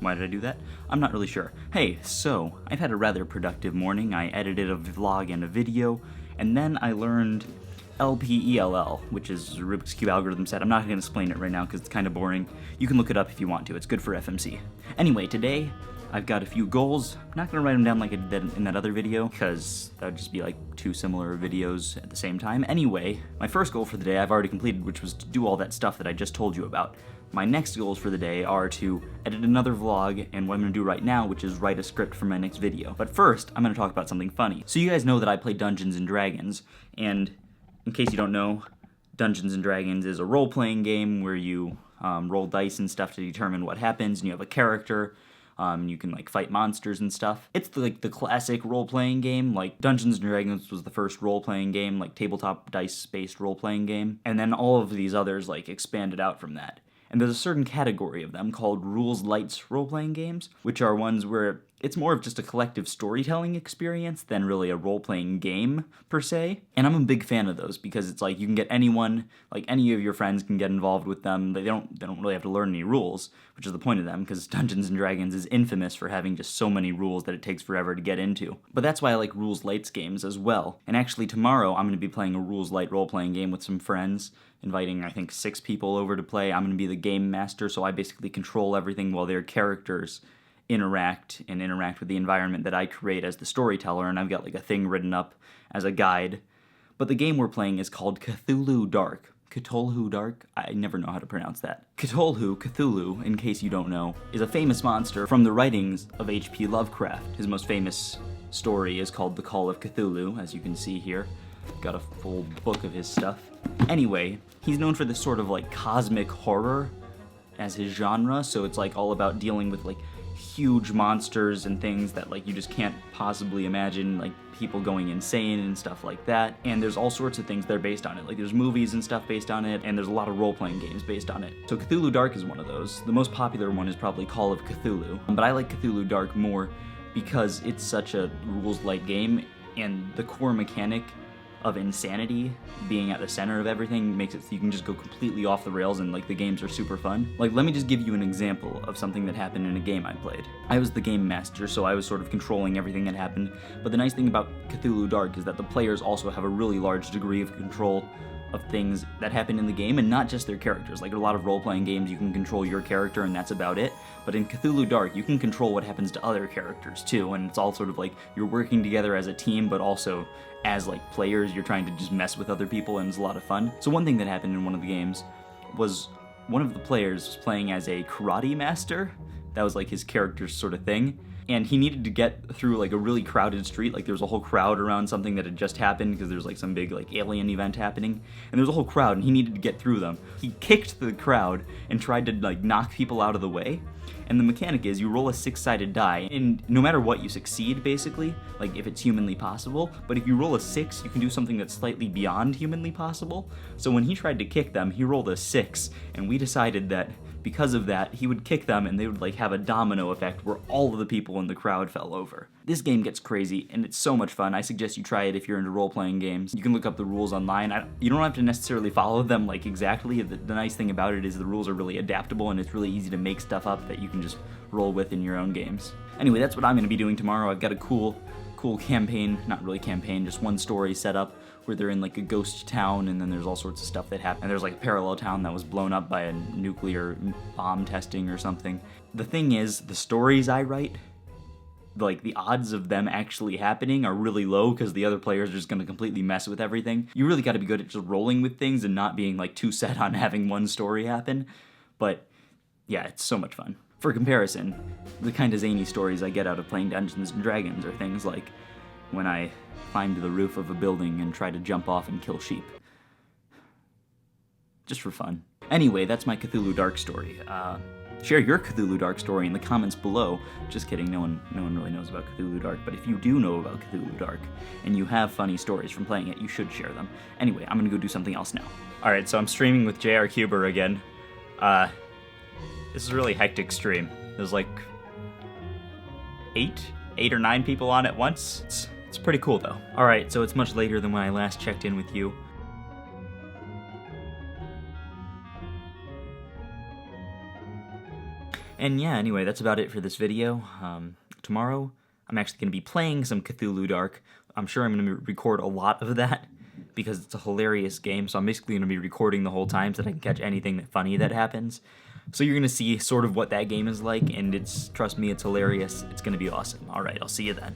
Why did I do that? I'm not really sure. Hey, so, I've had a rather productive morning. I edited a vlog and a video, and then I learned LPELL, which is a Rubik's Cube algorithm set. I'm not going to explain it right now because it's kind of boring. You can look it up if you want to. It's good for FMC. Anyway, today, I've got a few goals. I'm not going to write them down like I did in that other video, because that would just be like two similar videos at the same time. Anyway, my first goal for the day I've already completed, which was to do all that stuff that I just told you about. My next goals for the day are to edit another vlog, and what I'm going to do right now, which is write a script for my next video. But first, I'm going to talk about something funny. So you guys know that I play Dungeons & Dragons, and in case you don't know, Dungeons & Dragons is a role-playing game where you roll dice and stuff to determine what happens, and you have a character. You can like fight monsters and stuff. It's the classic role-playing game. Like Dungeons & Dragons was the first role-playing game, like tabletop dice-based role-playing game. And then all of these others like expanded out from that. And there's a certain category of them called Rules Lights role-playing games, which are ones where it's more of just a collective storytelling experience than really a role-playing game, per se. And I'm a big fan of those because it's like you can get anyone, like any of your friends can get involved with them. They don't really have to learn any rules, which is the point of them, because Dungeons & Dragons is infamous for having just so many rules that it takes forever to get into. But that's why I like Rules Lights games as well. And actually tomorrow I'm going to be playing a Rules Light role-playing game with some friends, inviting, I think, 6 people over to play. I'm going to be the game master, so I basically control everything while their characters interact with the environment that I create as the storyteller, and I've got like a thing written up as a guide. But the game we're playing is called Cthulhu Dark. Cthulhu Dark? I never know how to pronounce that. Cthulhu, in case you don't know, is a famous monster from the writings of H.P. Lovecraft. His most famous story is called The Call of Cthulhu, as you can see here. Got a full book of his stuff. Anyway, he's known for this sort of like cosmic horror as his genre, so it's like all about dealing with like huge monsters and things that like you just can't possibly imagine, like people going insane and stuff like that. And there's all sorts of things that are based on it. Like there's movies and stuff based on it, and there's a lot of role-playing games based on it. So Cthulhu Dark is one of those. The most popular one is probably Call of Cthulhu, but I like Cthulhu Dark more because it's such a rules-light game, and the core mechanic of insanity being at the center of everything makes it so you can just go completely off the rails, and like the games are super fun. Like, let me just give you an example of something that happened in a game I played. I was the game master, so I was sort of controlling everything that happened, but the nice thing about Cthulhu Dark is that the players also have a really large degree of control of things that happen in the game, and not just their characters. Like a lot of role-playing games, you can control your character and that's about it. But in Cthulhu Dark, you can control what happens to other characters too, and it's all sort of like you're working together as a team, but also as like players, you're trying to just mess with other people, and it's a lot of fun. So one thing that happened in one of the games was one of the players was playing as a karate master. That was like his character's sort of thing. And he needed to get through like a really crowded street. Like there was a whole crowd around something that had just happened because there was like some big like alien event happening. And there was a whole crowd and he needed to get through them. He kicked the crowd and tried to like knock people out of the way. And the mechanic is you roll a 6-sided die, and no matter what you succeed basically, like if it's humanly possible. But if you roll a 6, you can do something that's slightly beyond humanly possible. So when he tried to kick them, he rolled a 6, and we decided that because of that, he would kick them and they would like have a domino effect where all of the people in the crowd fell over. This game gets crazy and it's so much fun. I suggest you try it if you're into role-playing games. You can look up the rules online. You don't have to necessarily follow them like exactly. The nice thing about it is the rules are really adaptable, and it's really easy to make stuff up that you can just roll with in your own games. Anyway, that's what I'm going to be doing tomorrow. I've got a cool campaign, not really campaign, just one story set up where they're in like a ghost town, and then there's all sorts of stuff that happen. And there's like a parallel town that was blown up by a nuclear bomb testing or something. The thing is, the stories I write, like the odds of them actually happening are really low because the other players are just going to completely mess with everything. You really got to be good at just rolling with things and not being like too set on having one story happen. But yeah, it's so much fun. For comparison, the kind of zany stories I get out of playing Dungeons & Dragons are things like when I climbed the roof of a building and tried to jump off and kill sheep. Just for fun. Anyway, that's my Cthulhu Dark story. Share your Cthulhu Dark story in the comments below. Just kidding, no one really knows about Cthulhu Dark, but if you do know about Cthulhu Dark, and you have funny stories from playing it, you should share them. Anyway, I'm gonna go do something else now. Alright, so I'm streaming with JRCuber again. This is a really hectic stream. There's like 8 or 9 people on at once. It's pretty cool though. Alright, so it's much later than when I last checked in with you. And yeah, anyway, that's about it for this video. Tomorrow, I'm actually going to be playing some Cthulhu Dark. I'm sure I'm going to record a lot of that because it's a hilarious game, so I'm basically going to be recording the whole time so that I can catch anything funny that happens. So you're going to see sort of what that game is like, and trust me, it's hilarious. It's going to be awesome. Alright, I'll see you then.